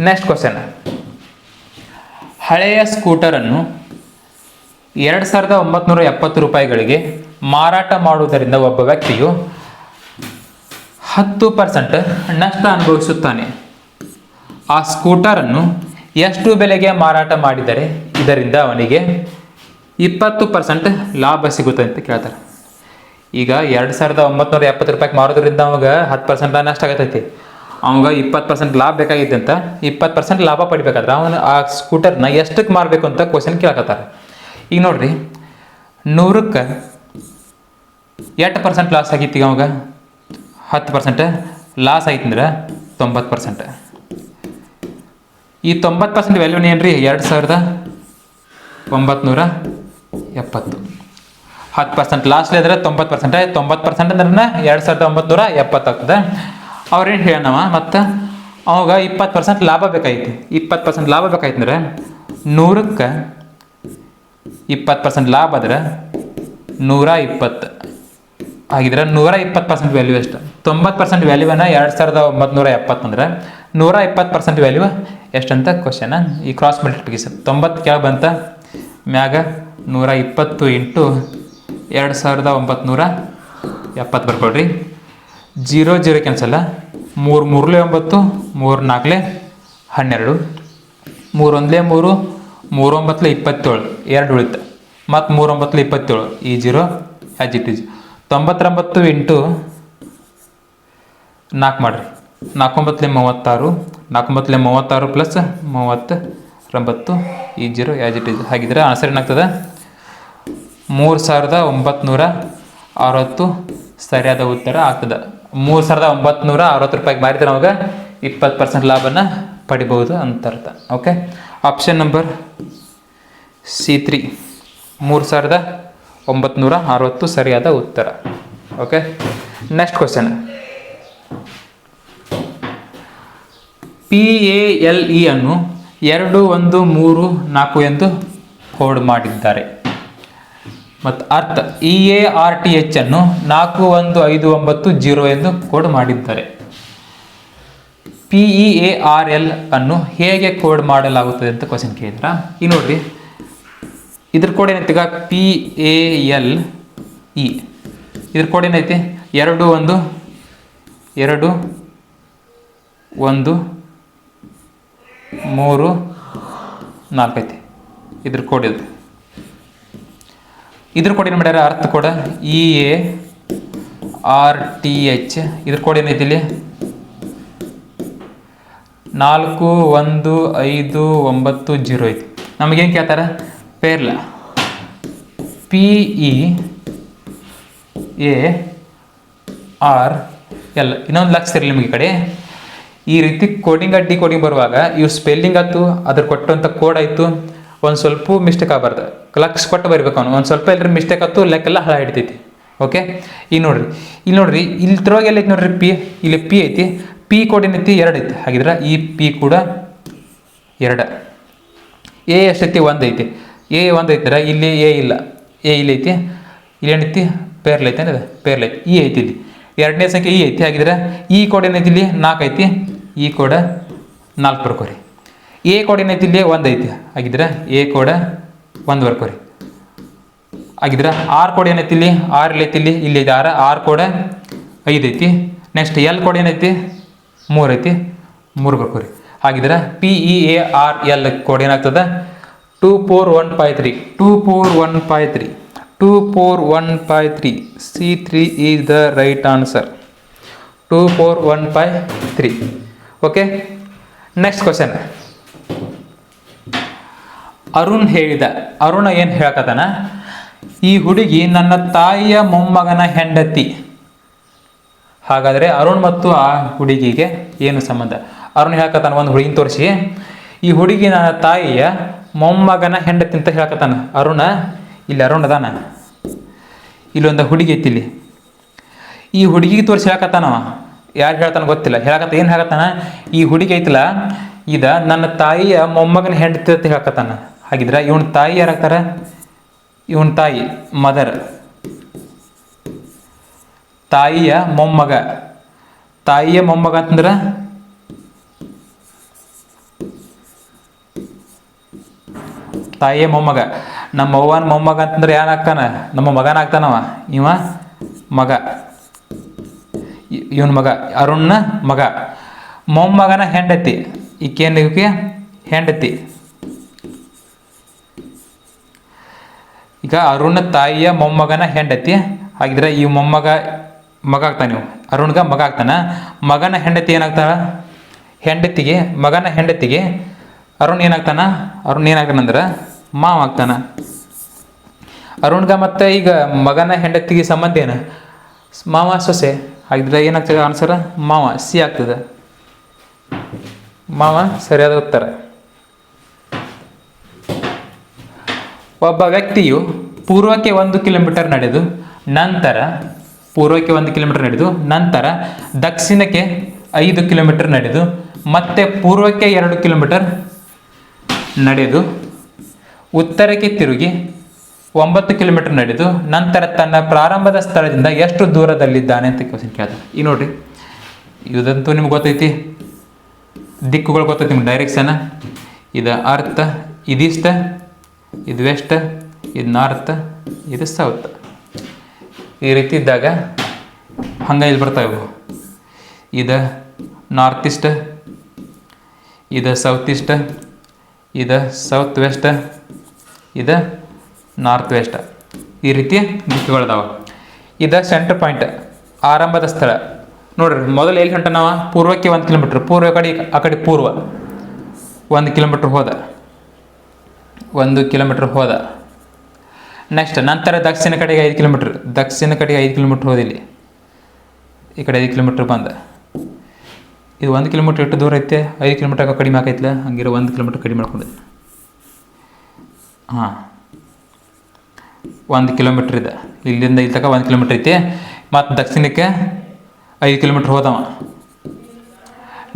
Next question, ಹಳೆಯ ಸ್ಕೂಟರನ್ನು 2970 ರೂಪಾಯಿಗಳಿಗೆ ಮಾರಾಟ ಮಾಡುವುದರಿಂದ ಒಬ್ಬ ವ್ಯಕ್ತಿಯು 10% ನಷ್ಟ ಅನುಭವಿಸುತ್ತಾನೆ. ಆ ಸ್ಕೂಟರನ್ನು ಎಷ್ಟು ಬೆಲೆಗೆ ಮಾರಾಟ ಮಾಡಿದರೆ ಇದರಿಂದ ಅವನಿಗೆ 20% ಲಾಭ ಸಿಗುತ್ತೆ ಅಂತ ಕೇಳ್ತಾರೆ. ಈಗ 2970 ರೂಪಾಯಿಗೆ ಮಾರೋದ್ರಿಂದ ಅವಾಗ 10% ನಷ್ಟ ಆಗತೈತಿ. ಅವಾಗ 20% ಲಾಭ ಬೇಕಾಗಿತ್ತು ಅಂತ 20% ಲಾಭ ಪಡಿಬೇಕಾದ್ರೆ ಅವನು ಆ ಸ್ಕೂಟರ್ನ ಎಷ್ಟಕ್ಕೆ ಮಾರಬೇಕು ಅಂತ ಕ್ವಶನ್ ಕೇಳಕತ್ತಾರೆ. ಈಗ ನೋಡ್ರಿ 100ಕ್ಕೆ 8% ಲಾಸ್ ಆಗಿತ್ತು. ಈಗ ಅವಾಗ 10% ಲಾಸ್ ಆಯ್ತಂದ್ರೆ 90%. ಈ 90% ವ್ಯಾಲ್ಯೂನ ಏನ್ರಿ 2970. 10% ಲಾಸ್ ಇದ್ರೆ 90%, 90% ಅಂದ್ರೆ 2970 ಆಗ್ತದೆ. ಅವ್ರೇನು ಹೇಳೋಣವ ಮತ್ತು ಅವಾಗ 20% ಲಾಭ ಬೇಕಾಯ್ತು. 20% ಲಾಭ ಬೇಕಾಯ್ತಂದ್ರೆ 100ಕ್ಕೆ 20% ಲಾಭ ಆದ್ರೆ 120 ಆಗಿದ್ರೆ 120% ವ್ಯಾಲ್ಯೂ ಎಷ್ಟು? 90% ವ್ಯಾಲ್ಯೂನ 2970 ಅಂದ್ರೆ 120% ವ್ಯಾಲ್ಯೂ ಎಷ್ಟಂತ ಕ್ವಶನ್. ಈ ಕ್ರಾಸ್ ಮಲ್ಟಿಪ್ಲಿಕೇಶನ್ 90 ಕೆಳಗೆ ಬಂತ ಮ್ಯಾಗ 120 ಇಂಟು 2970 ಬರ್ಕೊಳ್ರಿ. 0 0 ಕ್ಯಾನ್ಸಲ್ಲ. 3 3 9, 3 4 12, 3 1 3, 3 9 27, 2 ಉಳಿತು. ಮತ್ತು 3 9 27, ಈ 0 ಆ್ಯಸ್ ಇಟ್ ಈಸ್. 99 ಇಂಟು 4 ಮಾಡಿರಿ. 4 9 36, 4 36 ಪ್ಲಸ್ 39, ಈ 0 ಆ್ಯಸ್ ಇಟ್ ಈಸ್. ಹಾಗಿದ್ರೆ ಆನ್ಸರ್ ಏನಾಗ್ತದೆ? 3960 ಸರಿಯಾದ ಉತ್ತರ ಆಗ್ತದೆ. 3960 ರೂಪಾಯಿಗೆ ಮಾರಿದ್ರೆ ಅವಾಗ 20% ಲಾಭನ ಪಡಿಬಹುದು ಅಂತ ಅರ್ಥ. ಓಕೆ, ಆಪ್ಷನ್ ನಂಬರ್ C3 3960 ಸರಿಯಾದ ಉತ್ತರ. Okay, next question. PALE ಅನ್ನು 2 1 3 4 ಎಂದು ಕೋಡ್ ಮಾಡಿದ್ದಾರೆ ಮತ್ತು ಅರ್ಥ EARTH ಅನ್ನು 41590 ಎಂದು ಕೋಡ್ ಮಾಡಿದ್ದಾರೆ. PEARL ಅನ್ನು ಹೇಗೆ ಕೋಡ್ ಮಾಡಲಾಗುತ್ತದೆ ಅಂತ ಕ್ವಶನ್ ಕೇಳಿದ್ರ. ಈಗ ನೋಡ್ರಿ, ಇದ್ರ ಕೋಡ್ ಏನೈತಿ? ಈಗ PALE ಇದ್ರ ಕೋಡ್ ಏನೈತಿ? 2 1 2 1 3 4 ಐತಿ. ಇದ್ರ ಕೋಡ್ ಇದು. ಇದ್ರ ಕೋಡ್ ಏನು ಮಾಡ್ಯಾರ? ಅರ್ಥ ಕೋಡ EARTH. ಇದ್ರ ಕೋಡ್ ಏನೈತಿ ಇಲ್ಲಿ? 41590 ಐತಿ. ನಮಗೇನು ಕೇಳ್ತಾರೆ? ಪೇರ್ಲ PEARL. ಇನ್ನೊಂದು ಲಕ್ಷ ಇರಲಿ ನಿಮಗೆ. ಈ ಕಡೆ ಈ ರೀತಿ ಕೋಡಿಂಗ್ ಡಿ ಕೋಡಿಂಗ್ ಬರುವಾಗ ಇವು ಸ್ಪೆಲ್ಲಿಂಗ್ ಆಯ್ತು, ಅದ್ರ ಕೊಟ್ಟಂಥ ಕೋಡ್ ಆಯಿತು, ಒಂದು ಸ್ವಲ್ಪ ಮಿಸ್ಟೇಕ್ ಆಗಬಾರ್ದು. ಲಕ್ಷ ಕೊಟ್ಟು ಬರಬೇಕು. ಅವನು ಒಂದು ಸ್ವಲ್ಪ ಎಲ್ಲರೂ ಮಿಸ್ಟೇಕ್ ಆಯ್ತು, ಲೆಕ್ಕೆಲ್ಲ ಹಳ ಹಿಡಿತೈತಿ. ಓಕೆ, ಈಗ ನೋಡ್ರಿ, ಇಲ್ಲಿ ತಿರುವಾಗೆಲ್ಲ ಐತಿ ನೋಡ್ರಿ. ಇಲ್ಲಿ P ಐತಿ. P ಕೋಡ್ ಏನೈತಿ? 2 ಐತಿ. ಹಾಗಿದ್ರೆ ಈ P ಕೂಡ 2. A ಎಷ್ಟೈತಿ? 1 ಐತಿ. A 1 ಐತಿದ್ರೆ ಇಲ್ಲಿ A ಇಲ್ಲ. A ಇಲ್ಲಿ ಐತಿ. ಇಲ್ಲಿ ಏನೈತಿ? ಪೇರ್ಲ್ ಐತಿ. ಅನ್ನೋದು ಪೇರ್ಲ್ ಐತಿ. E ಐತಿ. ಇಲ್ಲಿ ಎರಡನೇ ಸಂಖ್ಯೆ E ಐತಿ. ಹಾಗಿದ್ರೆ ಈ ಕೋಡ್ ಏನೈತಿ? ಇಲ್ಲಿ 4 ಐತಿ. ಈ ಕೋಡ 4 ಬರ್ಕೋರಿ. A ಕೋಡ್ ಏನೈತಿ? ಇಲ್ಲಿ 1 ಐತಿ. ಹಾಗಿದ್ರೆ A ಕೋಡ 1 ಬರ್ಕೋರಿ. ಹಾಗಿದ್ರೆ R ಕೋಡ್ ಏನೈತಿ? ಇಲ್ಲಿ 6 ಐತಿ. ಇಲ್ಲಿ 6 ಕೋಡ 5 ಐತಿ. ನೆಕ್ಸ್ಟ್ L ಕೋಡ್ ಏನೈತಿ? 3 ಐತಿ. 3 ಬರ್ಕೋರಿ. ಹಾಗಿದ್ರೆ PEARL ಕೋಡ್ ಏನಾಗ್ತದೆ? 24153. 24153. 24153. C3 is the right answer. 24153. Okay, next question. Arun ಹೇಳಿದ. ಅರುಣ ಏನು ಹೇಳಕತ್ತಾನ? ಈ ಹುಡುಗಿ ನನ್ನ ತಾಯಿಯ ಮೊಮ್ಮಗನ ಹೆಂಡತಿ. ಹಾಗಾದರೆ ಅರುಣ್ ಮತ್ತು ಆ ಹುಡುಗಿಗೆ ಏನು ಸಂಬಂಧ? ಅರುಣ್ ಹೇಳಕತ್ತಾನ, ಒಂದು ಹುಡುಗಿನ ತೋರಿಸಿ, ಈ ಹುಡುಗಿ ನನ್ನ ತಾಯಿಯ ಮೊಮ್ಮಗನ ಹೆಂಡತಿ ಅಂತ ಹೇಳಕತ್ತಾನ. ಅರುಣ ಇಲ್ಲಿ ಅರುಣ್ ಅದಾನ. ಇಲ್ಲೊಂದು ಹುಡುಗಿ ಐತಿ. ಇಲ್ಲಿ ಈ ಹುಡುಗಿಗೆ ತೋರಿಸಿ ಹೇಳಕತ್ತಾನವ. ಯಾರು ಹೇಳ್ತಾನ ಗೊತ್ತಿಲ್ಲ. ಏನು ಹೇಳಕತ್ತಾನ? ಈ ಹುಡುಗಿ ಐತಿಲ್ಲ, ಇದ ನನ್ನ ತಾಯಿಯ ಮೊಮ್ಮಗನ ಹೆಂಡತಿ ಅಂತ ಹೇಳಕತ್ತಾನ. ಹಾಗಿದ್ರೆ ಇವನ ತಾಯಿ ಯಾರಾಗ್ತಾರ? ಇವನ ತಾಯಿ ಮದರ್. ತಾಯಿಯ ಮೊಮ್ಮಗ. ತಾಯಿಯ ಮೊಮ್ಮಗ ಅಂತಂದ್ರೆ ತಾಯಿಯ ಮೊಮ್ಮಗ. ನಮ್ಮ ಅವ್ವನ ಮೊಮ್ಮಗ ಅಂತಂದ್ರೆ ಏನಾಗ್ತಾನ? ನಮ್ಮ ಮಗನ ಆಗ್ತಾನವ. ಇವ ಮಗ, ಇವನ ಮಗ, ಅರುಣ್ನ ಮಗ. ಮೊಮ್ಮಗನ ಹೆಂಡತಿ. ಈಕೆ ಹೆಂಡತಿ. ಈಗ ಅರುಣ ತಾಯಿಯ ಮೊಮ್ಮಗನ ಹೆಂಡತಿ. ಹಾಗಿದ್ರೆ ಈ ಮೊಮ್ಮಗ ಮಗ ಆಗ್ತಾನೆ ನೀವು, ಅರುಣ್ಗೆ ಮಗ ಆಗ್ತಾನೆ. ಮಗನ ಹೆಂಡತಿ ಏನಾಗ್ತಾಳ, ಮಗನ ಹೆಂಡತಿಗೆ ಅರುಣ್ ಏನಾಗ್ತಾನೆ, ಏನಾಗ್ತಾನಂದ್ರೆ ಮಾವ ಆಗ್ತಾನೆ. ಅರುಣ್ಗೆ ಮತ್ತು ಈಗ ಮಗನ ಹೆಂಡತಿಗೆ ಸಂಬಂಧ ಏನು, ಮಾವ ಸೊಸೆ ಆಗಿದ್ರೆ ಏನಾಗ್ತದೆ ಆನ್ಸರ್ ಮಾವ, ಸಿ ಆಗ್ತದೆ. ಮಾವ ಸರಿಯಾದ ಉತ್ತರ. ಒಬ್ಬ ವ್ಯಕ್ತಿಯು ಪೂರ್ವಕ್ಕೆ 1 ಕಿಲೋಮೀಟರ್ ನಡೆದು ನಂತರ ದಕ್ಷಿಣಕ್ಕೆ 5 ಕಿಲೋಮೀಟರ್ ನಡೆದು ಮತ್ತೆ ಪೂರ್ವಕ್ಕೆ 2 ಕಿಲೋಮೀಟರ್ ನಡೆದು ಉತ್ತರಕ್ಕೆ ತಿರುಗಿ 9 ಕಿಲೋಮೀಟರ್ ನಡೆದು ನಂತರ ತನ್ನ ಪ್ರಾರಂಭದ ಸ್ಥಳದಿಂದ ಎಷ್ಟು ದೂರದಲ್ಲಿದ್ದಾನೆ ಅಂತ ಕ್ವಶನ್ ಕೇಳ್ತಾರೆ. ಈಗ ನೋಡ್ರಿ, ಇದಂತೂ ನಿಮ್ಗೆ ಗೊತ್ತೈತಿ, ದಿಕ್ಕುಗಳು ಗೊತ್ತೈತಿ ನಿಮ್ಗೆ, ಡೈರೆಕ್ಷನ್. ಇದು ಅರ್ತ್, ಇದು ಈಸ್ಟ್, ಇದು ವೆಸ್ಟ್, ಇದು ನಾರ್ತ್, ಇದು ಸೌತ್. ಈ ರೀತಿ ಇದ್ದಾಗ ಹಂಗೆ ಇಲ್ಲಿ ಬರ್ತಾವೆ. ಇದು ನಾರ್ತ್ ಈಸ್ಟ್, ಇದು ಸೌತ್ ಈಸ್ಟ್, ಇದು ಸೌತ್ ವೆಸ್ಟ್, ಇದು ನಾರ್ತ್ ವೆಸ್ಟ್. ಈ ರೀತಿ ದಿಕ್ಕುಗಳದಾವ. ಇದು ಸೆಂಟರ್ ಪಾಯಿಂಟ್, ಆರಂಭದ ಸ್ಥಳ. ನೋಡ್ರಿ, ಮೊದಲು ಎಲ್ಲಿ ಹೊಂಟ ನಾವು, ಪೂರ್ವಕ್ಕೆ 1 ಕಿಲೋಮೀಟ್ರ್, ಪೂರ್ವ ಕಡೆ ಆ ಕಡೆ ಪೂರ್ವ 1 ಕಿಲೋಮೀಟ್ರ್ ಹೋದ, 1 ಕಿಲೋಮೀಟ್ರ್ ಹೋದ. ನೆಕ್ಸ್ಟ್ ನಂತರ ದಕ್ಷಿಣ ಕಡೆಗೆ 5 ಕಿಲೋಮೀಟ್ರ್, ಹೋದಿಲ್ಲಿ ಈ ಕಡೆ 5 ಕಿಲೋಮೀಟ್ರ್ ಬಂದ. ಇದು 1 ಕಿಲೋಮೀಟ್ರ್ ಎಷ್ಟು ದೂರ ಐತೆ, 5 ಕಿಲೋಮೀಟ್ರ್ ಕಡಿಮೆ ಆಕೈತಿಲ್ಲ, ಹಂಗಿರೋ 1 ಕಿಲೋಮೀಟ್ರ್ ಕಡಿಮೆ ಮಾಡ್ಕೊಂಡಿದ್ದೆ. ಹಾಂ, 1 ಕಿಲೋಮೀಟ್ರ್ ಇದೆ, ಇಲ್ಲಿಂದ ಇಲ್ಲಿ ತನಕ 1 ಕಿಲೋಮೀಟ್ರ್ ಐತಿ. ಮತ್ತು ದಕ್ಷಿಣಕ್ಕೆ 5 ಕಿಲೋಮೀಟ್ರ್ ಹೋದವ.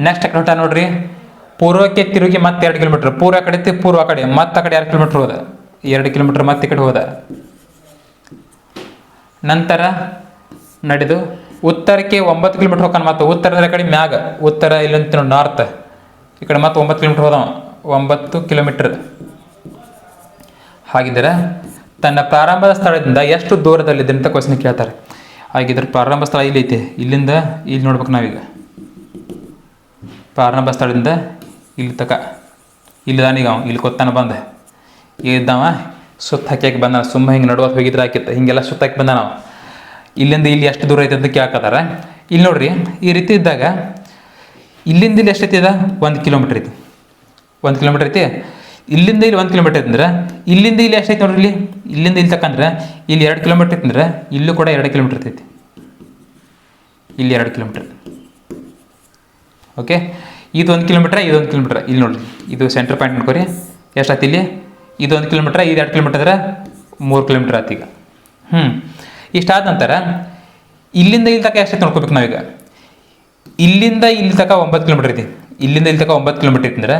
ನೆಕ್ಸ್ಟ್ ಹೊಂಟ ನೋಡ್ರಿ, ಪೂರ್ವಕ್ಕೆ ತಿರುಗಿ ಮತ್ತೆ 2 ಕಿಲೋಮೀಟ್ರ್, ಪೂರ್ವ ಕಡೆ ಪೂರ್ವ ಕಡೆ ಮತ್ತೆ ಆ ಕಡೆ 2 ಕಿಲೋಮೀಟ್ರ್ ಹೋದ, 2 ಕಿಲೋಮೀಟ್ರ್ ಮತ್ತೆ ಈ ಕಡೆ ಹೋದ. ನಂತರ ನಡೆದು ಉತ್ತರಕ್ಕೆ 9 ಕಿಲೋಮೀಟ್ರ್ ಹೋಗ್ತಾನೆ. ಮತ್ತು ಉತ್ತರದ ಕಡೆ ಮ್ಯಾಗ, ಉತ್ತರ ಇಲ್ಲಂತ ನಾರ್ತ್, ಈ ಕಡೆ ಮತ್ತೆ 9 ಕಿಲೋಮೀಟ್ರ್ ಹೋದವ, 9 ಕಿಲೋಮೀಟ್ರ್. ಹಾಗಿದ್ರೆ ತನ್ನ ಪ್ರಾರಂಭದ ಸ್ಥಳದಿಂದ ಎಷ್ಟು ದೂರದಲ್ಲಿದೆ ಅಂತ ಕ್ವಶನ್ ಕೇಳ್ತಾರೆ. ಹಾಗಿದ್ರೆ ಪ್ರಾರಂಭ ಸ್ಥಳ ಇಲ್ಲಿ ಐತೆ, ಇಲ್ಲಿಂದ ಇಲ್ಲಿ ನೋಡ್ಬೇಕು ನಾವೀಗ. ಪ್ರಾರಂಭ ಸ್ಥಳದಿಂದ ಇಲ್ಲಿ ತಕ ಇಲ್ಲಿದಾನೀಗ ಅವ, ಇಲ್ಲಿ ಕೊತ್ತಾನ ಬಂದ ಇದ್ದವ, ಸುತ್ತ ಹಾಕ್ಯಾಕೆ ಬಂದ. ಸುಮ್ಮ ಹಿಂಗೆ ನಡುವತ್ತು ಹೋಗಿದ್ರೆ ಹಾಕಿತ್ತು, ಹಿಂಗೆಲ್ಲ ಸುತ್ತ ಹಾಕಿ ಬಂದ ನಾವು. ಇಲ್ಲಿಂದ ಇಲ್ಲಿ ಎಷ್ಟು ದೂರ ಐತೆ ಅಂತ ಕೇಳ್ಕತ್ತಾರ. ಇಲ್ಲಿ ನೋಡ್ರಿ, ಈ ರೀತಿ ಇದ್ದಾಗ ಇಲ್ಲಿಂದ ಇಲ್ಲಿ ಎಷ್ಟೈತಿ, 1 ಕಿಲೋಮೀಟ್ರ್ ಐತಿ, 1 ಕಿಲೋಮೀಟ್ರ್ ಐತಿ. ಇಲ್ಲಿಂದ ಇಲ್ಲಿ 1 ಕಿಲೋಮೀಟ್ರ್ ಐತಂದ್ರೆ ಇಲ್ಲಿಂದ ಇಲ್ಲಿ ಎಷ್ಟೈತಿ ನೋಡ್ರಿ, ಇಲ್ಲಿಂದ ಇಲ್ಲಿ ತಕ್ಕಂದ್ರೆ ಇಲ್ಲಿ 2 ಕಿಲೋಮೀಟ್ರ್ ಐತಂದ್ರೆ ಇಲ್ಲೂ ಕೂಡ 2 ಕಿಲೋಮೀಟ್ರ್ ಐತಿ, ಇಲ್ಲಿ 2 ಕಿಲೋಮೀಟ್ರ್. ಓಕೆ, ಇದು 1 ಕಿಲೋಮೀಟ್ರ್, ಇದು 1 ಕಿಲೋಮೀಟ್ರ್. ಇಲ್ಲಿ ನೋಡ್ರಿ, ಇದು ಸೆಂಟ್ರ್ ಪಾಯಿಂಟ್ ನೋಡ್ಕೊರಿ, ಎಷ್ಟಾಯ್ತು ಇಲ್ಲಿ, ಇದು 1 ಕಿಲೋಮೀಟ್ರ್, ಇದು 2 ಕಿಲೋಮೀಟ್ರ್ ಅಂದ್ರೆ 3 ಕಿಲೋಮೀಟ್ರ್ ಆಯ್ತು ಈಗ. ಇಷ್ಟಾದ ನಂತರ ಇಲ್ಲಿಂದ ಇಲ್ಲಿ ತನಕ ಎಷ್ಟೈತೆ ನೋಡ್ಕೋಬೇಕು ನಾವೀಗ. ಇಲ್ಲಿಂದ ಇಲ್ಲಿ ತನಕ 9 ಕಿಲೋಮೀಟ್ರ್ ಐತಿ, ಇಲ್ಲಿಂದ ಇಲ್ಲಿ ತನಕ 9 ಕಿಲೋಮೀಟ್ರ್ ಐತಂದ್ರೆ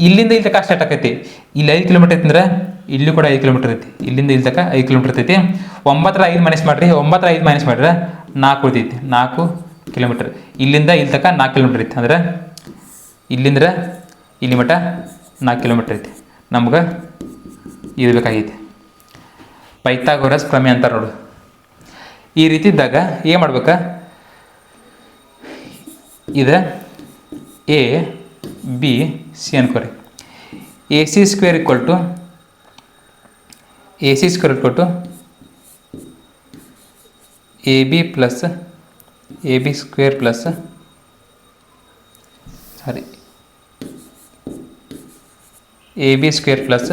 ಇಲ್ಲಿಂದ ಇಲ್ಲಿ ತನಕ ಸ್ಟಾರ್ಟ್ ಆಕೈತಿ. ಇಲ್ಲಿ 5 ಕಿಲೋಮೀಟ್ರ್ ಐತಂದ್ರೆ ಇಲ್ಲಿ ಕೂಡ 5 ಕಿಲೋಮೀಟ್ರ್ ಐತಿ, ಇಲ್ಲಿಂದ ಇಲ್ಲಿ ತನಕ 5 ಕಿಲೋಮೀಟ್ರ್ ಐತಿ. 9ರ 5 ಮೈನಸ್ ಮಾಡಿರಿ, 9ರ 5 ಮೈನಸ್ ಮಾಡಿದ್ರೆ 4 ಉಳಿತೈತಿ, 4 ಕಿಲೋಮೀಟ್ರ್. ಇಲ್ಲಿಂದ ಇಲ್ಲಿ ತನಕ 4 ಕಿಲೋಮೀಟ್ರ್ ಐತಿ, ಅಂದ್ರೆ ಇಲ್ಲಿಂದ ಇಲ್ಲಿ ಮಟ್ಟ 4 ಕಿಲೋಮೀಟ್ರ್ ಐತಿ. ನಮ್ಗೆ ಇದು ಬೇಕಾಗೈತಿ, ಪೈಥಾಗೋರಸ್ ಪ್ರಮೇಯ ಅಂತಾರೆ ನೋಡು. ಈ ರೀತಿ ಇದ್ದಾಗ ಏನು ಮಾಡ್ಬೇಕಾ, ಇದು ಎ ಬಿ ಸಿ ಅನ್ಕೋರಿ. A C square equal to A b plus a B square plus a B square plus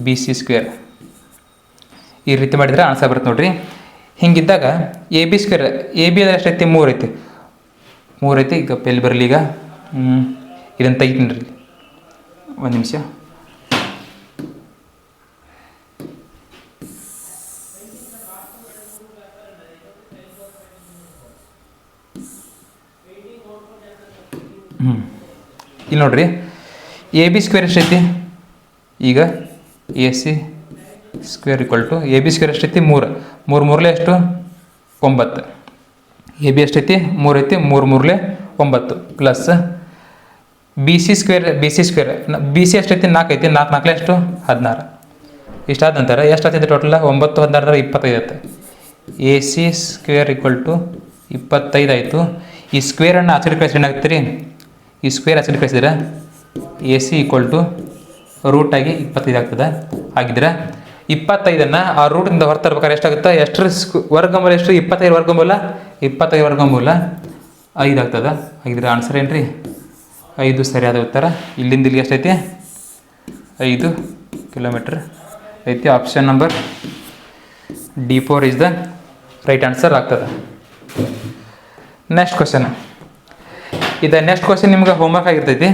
b c square. ಈ ರೀತಿ ಮಾಡಿದರೆ ಆನ್ಸರ್ ಬರುತ್ತೆ ನೋಡ್ರಿ. ಹಿಂಗಿದ್ದಾಗ a B square, a b ಅಂದರೆ ಎಷ್ಟೈತಿ, 3 ಐತಿ, 3 ಐತಿ. ಈಗ ಪೆಲ್ಲಿ ಬರಲಿ, ಈಗ ಇದನ್ನು ತೆಗಿತೀನಿ ರೀ, 1 ನಿಮಿಷ. ಇಲ್ಲಿ ನೋಡ್ರಿ, ಎ ಬಿ ಸ್ಕ್ವೇರ್ ಎಷ್ಟೈತಿ, ಈಗ A C square equal to A B square ಎಷ್ಟೈತಿ, 3 3 ಎಷ್ಟು 9. ಎ ಬಿ ಎಷ್ಟೈತಿ, 3 ಐತಿ, 3 9 plus b c square B C ಎಷ್ಟೈತಿ, 4 ಐತಿ, 4 ಎಷ್ಟು 16. ಇಷ್ಟಾದ ನಂತರ ಎಷ್ಟು ಆಗ್ತೈತೆ ಟೋಟಲ್, 9 16 25 ಆಯ್ತು. A C square equal to 25 ಆಯಿತು. ಈ ಸ್ಕ್ವೇರನ್ನು ಆಚೆ ಕಳಿಸಿ ಏನಾಗುತ್ತೆ ರೀ, ಈ ಸ್ಕ್ವೇರ್ ಆಚೆ ಕಳಿಸಿದ್ರೆ ಎ ಸಿ ಈಕ್ವಲ್ ಟು ರೂಟಾಗಿ 25 ಆಗ್ತದೆ. ಹಾಗಿದ್ರೆ 25ಅನ್ನು ಆ ರೂಟಿಂದ ಹೊರತರ್ಬೇಕಾದ್ರೆ ಎಷ್ಟಾಗುತ್ತೆ, ಎಷ್ಟರ ವರ್ಗಮೂಲ ಎಷ್ಟು, 25 ವರ್ಗಮೂಲ 25 ವರ್ಗಮೂಲ 5 ಆಗ್ತದೆ. ಇದ್ರ ಆನ್ಸರ್ ಏನು ರೀ 5 ಸರಿಯಾದ ಉತ್ತರ. ಇಲ್ಲಿಂದ ಇಲ್ಲಿಗೆ ಎಷ್ಟೈತಿ 5 ಕಿಲೋಮೀಟ್ರ್ ಐತಿ. Option number D4 is the right answer ಆಗ್ತದೆ. Next question. ನೆಕ್ಸ್ಟ್ ಕ್ವಶನ್ ನಿಮ್ಗೆ ಹೋಮ್ವರ್ಕ್ ಆಗಿರ್ತೈತಿ.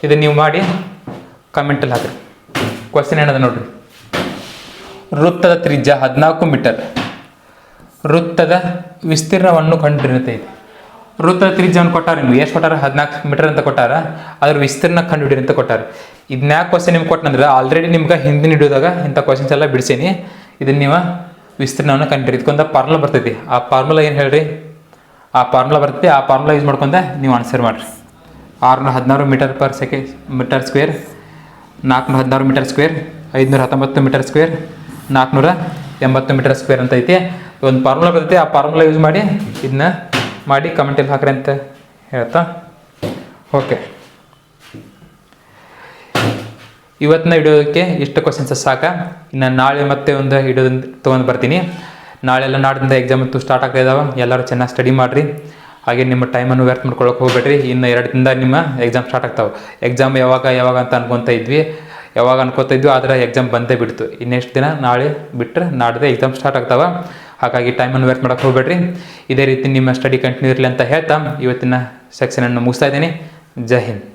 ಇದು ನೀವು ಮಾಡಿ ಕಮೆಂಟಲ್ಲಿ ಹಾಕಿರಿ. ಕ್ವಶನ್ ಏನದ ನೋಡ್ರಿ. ವೃತ್ತದ ತ್ರಿಜ್ಯ 14 ಮೀಟರ್, ವೃತ್ತದ ವಿಸ್ತೀರ್ಣವನ್ನು ಕಂಡುಹಿಡಿಯುತ್ತೈತಿ. ವೃತ್ತದ ತ್ರಿಜ್ಯವನ್ನು ಕೊಟ್ಟಾರ, ನಿಮ್ಗೆ ಎಷ್ಟು ಕೊಟ್ಟಾರ 14 ಮೀಟರ್ ಅಂತ ಕೊಟ್ಟಾರ. ಅದ್ರ ವಿಸ್ತೀರ್ಣ ಕಂಡುಹಿಡಿರಿ ಅಂತ ಕೊಟ್ಟಾರ. ಇದನ್ಯಾಕೆ ಕ್ವಶನ್ ನಿಮ್ಗೆ ಕೊಟ್ಟನಂದ್ರೆ ಆಲ್ರೆಡಿ ನಿಮ್ಗೆ ಹಿಂದಿನ ಹಿಡಿಯೋದಾಗ ಇಂಥ ಕ್ವಶನ್ಸ್ ಎಲ್ಲ ಬಿಡಿಸೀನಿ. ಇದನ್ನು ನೀವು ವಿಸ್ತೀರ್ಣವನ್ನು ಕಂಡುಹಿಡಿ. ಇದಕ್ಕೊಂದು ಫಾರ್ಮುಲಾ ಬರ್ತೈತಿ. ಆ ಫಾರ್ಮುಲಾ ಏನು ಹೇಳ್ರಿ, ಆ ಫಾರ್ಮುಲಾ ಬರ್ತೈತಿ. ಆ ಫಾರ್ಮುಲಾ ಯೂಸ್ ಮಾಡ್ಕೊಂಡ ನೀವು ಆನ್ಸರ್ ಮಾಡಿರಿ. 616 metre per second metre square, 416 metre square, 519 metre square, 480 metre square ಅಂತ ಐತಿ. ಒಂದು ಫಾರ್ಮುಲಾ ಬರ್ತೈತಿ. ಆ ಫಾರ್ಮುಲಾ ಯೂಸ್ ಮಾಡಿ ಇದನ್ನ ಮಾಡಿ ಕಮೆಂಟಲ್ಲಿ ಹಾಕ್ರಿ ಅಂತ ಹೇಳ್ತಾ ಓಕೆ. ಇವತ್ತಿನ ವಿಡಿಯೋಕ್ಕೆ ಇಷ್ಟು ಕ್ವಶನ್ಸ್ ಸಾಕ. ಇನ್ನು ನಾಳೆ ಮತ್ತೆ ಒಂದು ವಿಡಿಯೋ ತೊಗೊಂಡು ಬರ್ತೀನಿ. ನಾಳೆಲ್ಲ ನಾಡಿಂದ ಎಕ್ಸಾಮ್ ಅಂತೂ ಸ್ಟಾರ್ಟ್ ಆಗ್ತಾ ಇದ್ದಾವೆ. ಎಲ್ಲರೂ ಚೆನ್ನಾಗಿ ಸ್ಟಡಿ ಮಾಡಿರಿ. ಹಾಗೆ ನಿಮ್ಮ ಟೈಮನ್ನು ವ್ಯರ್ಥ ಮಾಡ್ಕೊಳಕ್ಕೆ ಹೋಗ್ಬೇಡ್ರಿ. ಇನ್ನು 2 ದಿನದಿಂದ ನಿಮ್ಮ ಎಕ್ಸಾಮ್ ಸ್ಟಾರ್ಟ್ ಆಗ್ತಾವೆ. ಎಕ್ಸಾಮ್ ಯಾವಾಗ ಅಂತ ಅನ್ಕೊತಾ ಇದ್ವಿ, ಆದರೆ ಎಕ್ಸಾಮ್ ಬಂದೇ ಬಿಡ್ತು. ಇನ್ನೆಷ್ಟು ದಿನ ನಾಳೆ ಬಿಟ್ಟರೆ ನಾಡ್ದೆ ಎಕ್ಸಾಮ್ ಸ್ಟಾರ್ಟ್ ಆಗ್ತಾವೆ. ಹಾಗಾಗಿ ಟೈಮನ್ನು ವ್ಯರ್ಥ ಮಾಡೋಕ್ಕೆ ಹೋಗ್ಬೇಡ್ರಿ. ಇದೇ ರೀತಿ ನಿಮ್ಮ ಸ್ಟಡಿ ಕಂಟಿನ್ಯೂ ಇರಲಿ ಅಂತ ಹೇಳ್ತಾ ಇವತ್ತಿನ ಸೆಕ್ಷನನ್ನು ಮುಗಿಸ್ತಾ ಇದ್ದೀನಿ. ಜೈ ಹಿಂದ್.